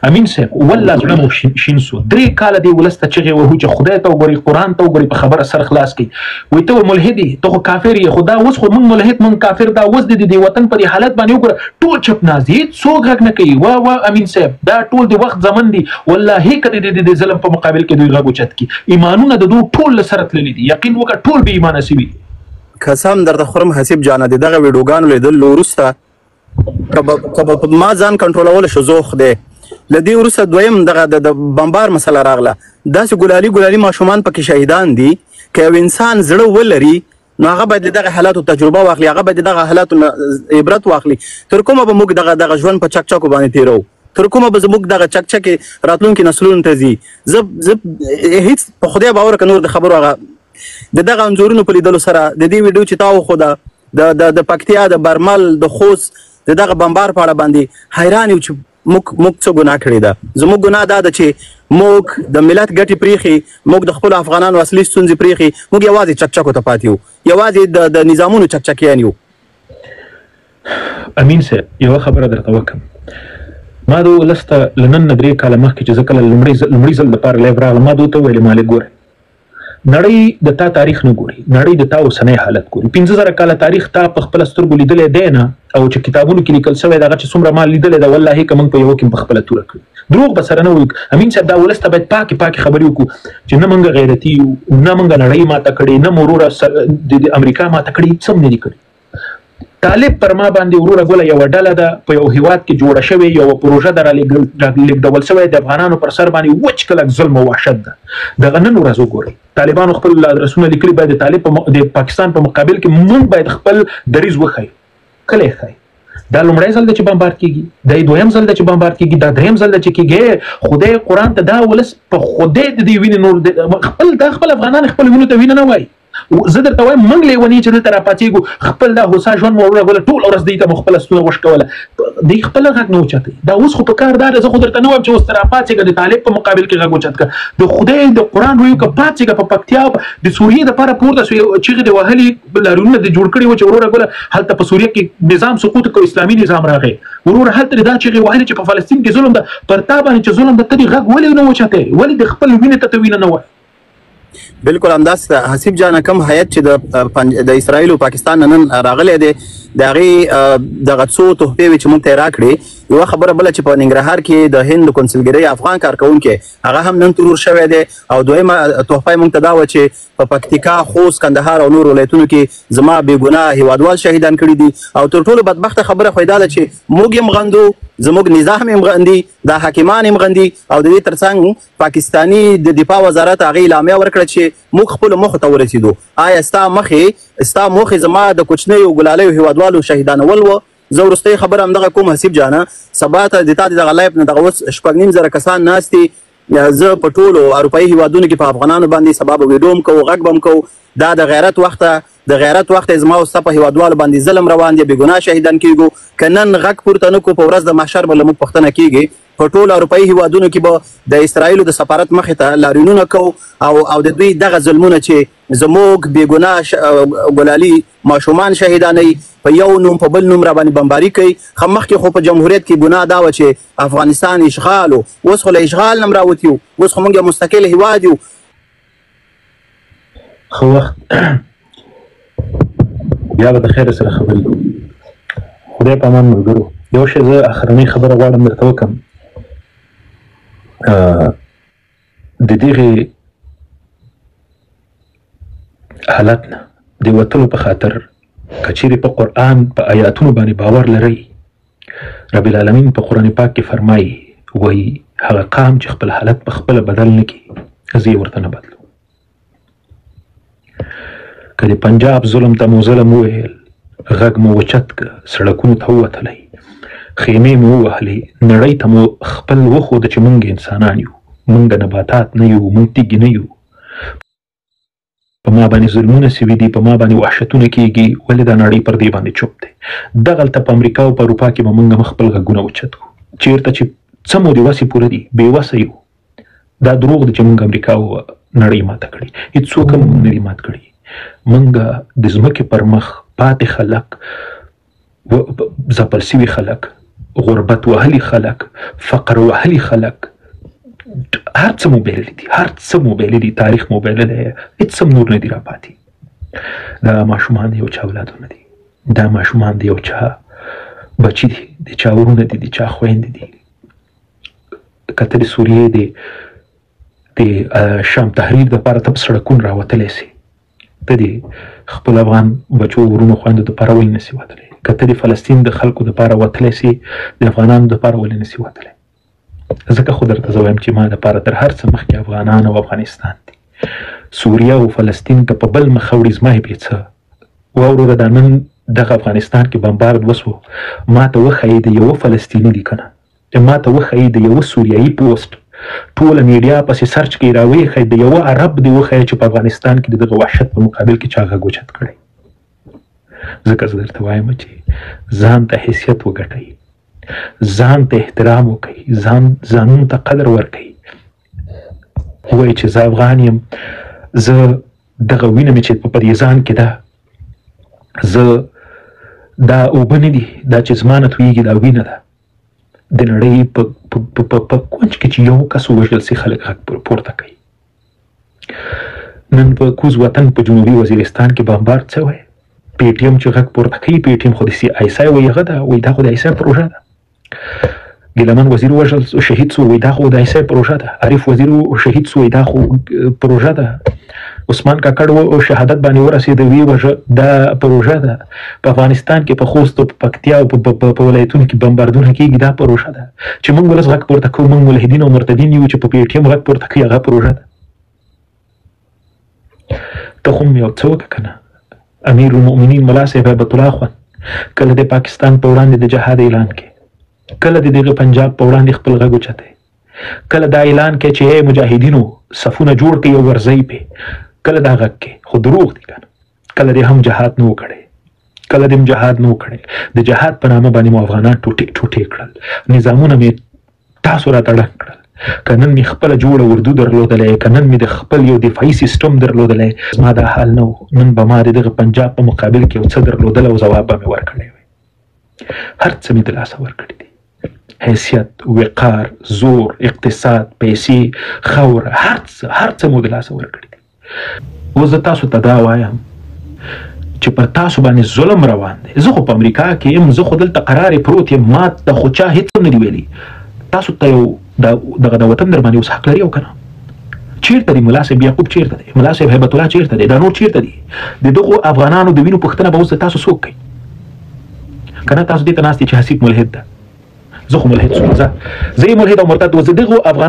امین صاحب والله زړه مو شین سو 3 کاله دی ولس ته چغې وهو چې خدای ته وګورئ قرآن ته وګورئ په خبره سر خلاص کړي وایي ته ملحد یې ته خو کافر یې خو دا اوس خو موږ ملحد موږ کافر دا اوس د دې وطن په دې حالت باندې وګوره ټول چپ ناست دي څوک غږ نه کوي وا امین صاحب دا ټول د وخت زمن دي والله که د ظلم په مقابل کې دوی غږ اوچت کړي ایمانونه د دوی ټول له سره تللي دي یقین وکړه ټول بې ایمانه سوي دي قسم درته خورم حسیب جانه د دغه ویډیوګانو لیدل وروسته که ما ځان کنټرولولی شو زه خدای له دې وروسته دویم دغه د بمبار مسله راغله داسې ګلالي ماشومان پکې شهیدان دي که یو انسان زړه ولري نو هغه باید له دغه حالاتو تجربه واخلي هغه باید د دغه حالاتو عبرت واخلي تر کومه به موږ دغه ژوند په چکچکو باندې تیرو تر کومه به زموږ دغه چکچکې راتلونکي نسلونو ته ځي زه هیڅ په خدای باور که نور د خبرو هغه د دغه انځورونو په لیدلو سره د دې ویډیو چې تا وښوده د پکتیا د برمل د خوست د دغه بمبار په اړه باندې حیران یو چې موږ څه ګناه کړې ده زموږ ګناه دا ده چې موږ د ملت ګټې پرېښي موږ د خپلو افغانانو اصلي ستونزې پرېښي موږ یوازې چکچکو ته پاتې یو یوازې د نظامونو چکچکیان یو امین صاحب یوه خبره درته وکړم ما د ولس ته له نن نه 3 کاله مخکې چې زه کله لومړي ځل دپاره لایف راغلم ما د ورته وویلې مالې ګوره نړۍ د تا تاریخ نه ګوري نړۍ د تا اوسنی حالت ګوري 15,000 کاله تاریخ تا په خپله سترګو لیدلی دی نه او چې کتابونو کې لیکل شوی دغه چې څومره ما لیدلی ده والله که موږ په یوه کې په خپله توره کړو دروغ به سره نه وایو امین صاحب دا ولس ته باید پاکې خبرې وکړو چې نه موږ غیرتي یو نه موږ نړۍ ماته کړې نه مو وروره د امریکا ماته کړې څه هم نه دي کړي طالب پر ما باندې وروره ګوله یوه ډله ده په یو هیواد کې جوړه شوې یوه پروژه ده رالیږدول شوی د افغانانو پر سر باندې وچ کلک ظلم او وحشت ده دغه نن ورځ وګورئ طالبانو خپل ادرسونه لیکلي باید د طالب د پاکستان په مقابل کې موږ باید خپل دریځ وښیو کله یې ښایي دا لومړی ځل ده چې بمبار کېږي دا دویم ځل ده چې بمبار کېږي دا دریم ځل ده چې کېږي خدای قرآن ته دا ولس په خدای د دې وینې نور خپل افغانان خپل وینو ته وینه نه وایي زه درته وایم موږ لیوني چې دلته راپاڅېږو خپل دا هوسا ژوند مو وروړه ټول ورځ دوی ته مو خپله ستونه وشکوله دوی خپله غږ نه اوچتوي دا اوس خو په کار دا ده زه خو درته نه وایم چې اوس ته راپاڅېږه د طالب په مقابل کې غږ اوچت کړه د خدای د قرآن ویو که پاڅېږه په پکتیا د سوریې دپاره پورته سوې چغې دې وهلي لاریونونه دې جوړ کړي وو چې وروره ګوله هلته په سوریه کې نظام سقوط کړو اسلامي نظام راغی وروره هلته دې دا چغې وهلې چې په فلسطین کې ظلم ده پر تا باندې چې ظلم ده ته دې غږ ولې نه اوچتې ولې د خپل وینې ته وینه نه وایي بالکل همداسې حسیب جانه کوم هیئت چې د اسرائیل او پاکستان نن راغلی دی د هغې دغه څو تحفې وې چې موږ ته یې راکړې یوه خبره بله چې په ننګرهار کې د هند کونسلګرۍ افغان کارکوونکی هغه هم نن ترور شوی دی او دویمه تحفه یې موږ ته دا وه چې په پکتیکا خوست کندهار او نور ولایتونو کې زما بېګناه هیوادوال شهیدان کړي دي او تر ټولو بدبخته خبره خو یې دا ده چې موږ یې مغندو زموږ نظام یې مغندي دا حاکمان یې مغندي او د دې ترڅنګ پاکستاني د دفاع وزارت هغې اعلامیه ورکړه چې موږ خپلو موخو ته ورسېدو آیا ستا موخې زما د کوچنیو ګلالیو هیوادوالو شهیدانول وه زه وروستۍ خبره همدغه کوم حسیب جانه سبا ته د تا د دغه لایف نه دغه اوس 9,500 کسان ناست دي زه په ټولو اروپایي هیوادونو کې په افغانانو باندې سبا به ویډیو هم کوو غږ به هم کوو دا د غیرت وخته زما او ستا په هیوادوالو باندې ظلم روان دی بېګناه شهیدان کېږو که نن غږ پورته نه کړو په ورځ د محشر به له موږ پوښتنه کېږي په ټولو اروپایي هیوادونو کې به د اسرائیلو د سفارت مخې ته لاریونونه کوو او د دوی دغه ظلمونه چې زموږ بېګناه ګلالي ماشومان شهیدانوي په یو نوم په بل نوم راباندې بمباري کوي مخکې خو په جمهوریت کې ګناه دا وه چې افغانستان اشغال و اوس خو له اشغال نه هم راوتي یو اوس خو موږ یو مستقل هیواد یو ښه وخت بیا به د خیره سره خبرې کوو خدای په امان ملګرو یو شی زه اخرنۍ خبره غواړم درته وکړم د دغې حالت نه د وتلو په خاطر که چیرې په قرآن په آیاتونو باندې باور لرئ رب العالمین په قرآن پاک کې فرمایي وایي هغه قام چې خپل حالت په خپله بدل نه کړي زه یې ورته نه بدلو که د پنجاب ظلم ته مو ظلم وویل غږ مو اوچت که سړکونو ته ووتلی خیمې مو ووهلې نړۍ ته مو خپل وښوده چې موږ انسانان یو موږ نباتات نه یو موږ تیږې نه یو په ما باندې ظلمونه سوي دي په ما باندې وحشتونه کېږي ولې دا نړۍ پر دې باندې چوپ دی دغلته په امریکا او په اروپا کې به موږ هم خپل غږونه اوچت کړو چېرته چې څه مو د وسې پوره دي بېوسه یو دا دروغ دی چې موږ امریکا او نړۍ ماته کړي هېڅوک هم نه دي مات کړي موږ د ځمکې پر مخ پاتې خلک ځپل سوي خلک غربت وهلي خلک، فقر وهلي خلک، هر څه مو بایللي دي، هر څه مو بایللي دي، تاریخ مو بایللی، هېڅ هم نور نه دي راپاتې. دا ماشومان د یو چا اولادونه دي، دا ماشومان د یو چا بچي دي، د چا ورونه دي، د چا خویندې دي. که ته د سوریې د شام تحریر دپاره ته په سړکونو راوتلی سې، ته د خپل افغان بچو ورونو خویندو دپاره ولې نسې وتلی؟ که ته د فلسطین د خلکو دپاره وتلی سې، د افغانانو دپاره ولې نسې وتلی؟ ځکه خو درته زه وایم چې ما دپاره تر هر څه مخکې افغانان او افغانستان دي. سوریه او فلسطین که په بل مخ اوړي زما یې بې څه. واوروره دا نن دغه افغانستان کې بمبارد وسو، ما ته وښیي د یوه فلسطیني دي که نه، ما ته وښیي د یوه سوریایي پوسټ، ټوله میډیا پسې سرچ کوي، راویې ښیي د یوه عرب دې وښیي چې په افغانستان کې د دغه وحشت په مقابل کې چا غږ اوچت کړی. ځکه زه درته وایم چې ځان ته حیثیت وګټئ، ځان ته احترام وکړئ، ځانونو ته قدر ورکړئ. ووایئ چې زه افغان یم، زه دغه وینه مې چې په دې ځان کې ده، زه دا اوبه نه دي، دا چې زما نه تویېږي دا وینه ده. د نړۍ په کونج کې چې یو کس ووژل سي خلک غږ پورته کوي. نن په کوز وطن په جنوبي وزیرستان کې بمبارد شوی، پی ټي ایم چې غږ پورته کوي، پی ټي ایم خو د سی آی اس آی وایي هغه ده، وایي دا خو د آی اس آی پروژه ده. ګیلمن وزیر وژل شهید سو، وایي دا خو د آی اس آی پروژه ده. عارف وزیر شهید سو، وایي دا خو پروژه ده. عثمان کاکړ شهادت باندې ورسېد، ویې وژه، دا پروژه ده. په افغانستان کې په خوست او په پکتیا او په ولایتونو کې بمباردونه کېږي، دا پروژه ده. چې موږ ولس غږ پورته کوو، موږ ملحدین او مرتدین یو چې په پی ټي ایم غږ پورته کوي، هغه پروژه ده. ته خو یو څه وکړه که نه. امیر المؤمنین ملا صاحب هیبت الله خان کله د پاکستان په وړاندې د جهاد اعلان کوي، کله د دغه پنجاب په وړاندې خپل غږ اوچتی، کله دا اعلان کوي چې ای مجاهدینو صفونه جوړ کړئ او ورځئ پې، کله دا غږ کوي، خو دروغ دي که نه. کله دې هم جهاد نه و کړی، کله دې هم جهاد نه و کړی. د جهاد په نامه باندې مو افغانان ټوټې ټوټې کړل، نظامونه مې تاسو راته ړنګ کړل. که نن مې خپله جوړه اردو درلودلی، که نن مې د خپل یو دفاعي سیسټم درلودلی، زما دا حال نه و. نن به ما د دغه پنجاب په مقابل کې یو څه درلودلی او ځواب به مې ورکړی وی. هر څه مې د لاسه ورکړي دي، حیثیت، وقار، زور، اقتصاد، پیسې، خاوره، هر څه مو د لاسه ورکړي دي. اوس زه تاسو ته دا وایم چې پر تاسو باندې ظلم روان دی. زه خو په امریکا کې یم، زه خو دلته قرار پروت یم، ما ته خو چا هېڅ هم نه دي ویلي. تاسو ته یو دغه د وطن در باندې اوس حق لري او که نه؟ چېرته دی ملا صاحب یعقوب؟ چېرته دی ملا صاحب هیبت الله؟ چېرته دی دا نور؟ چېرته دي د دغو افغانانو د وینو پوښتنه به اوس د تاسو څوک کوي؟ که نه تاسو دې ته ناست یې چې حسیب ملحد ده. زه خو ملحد شوم، زه یې ملحد او مرتد و. زه دغو افغانانو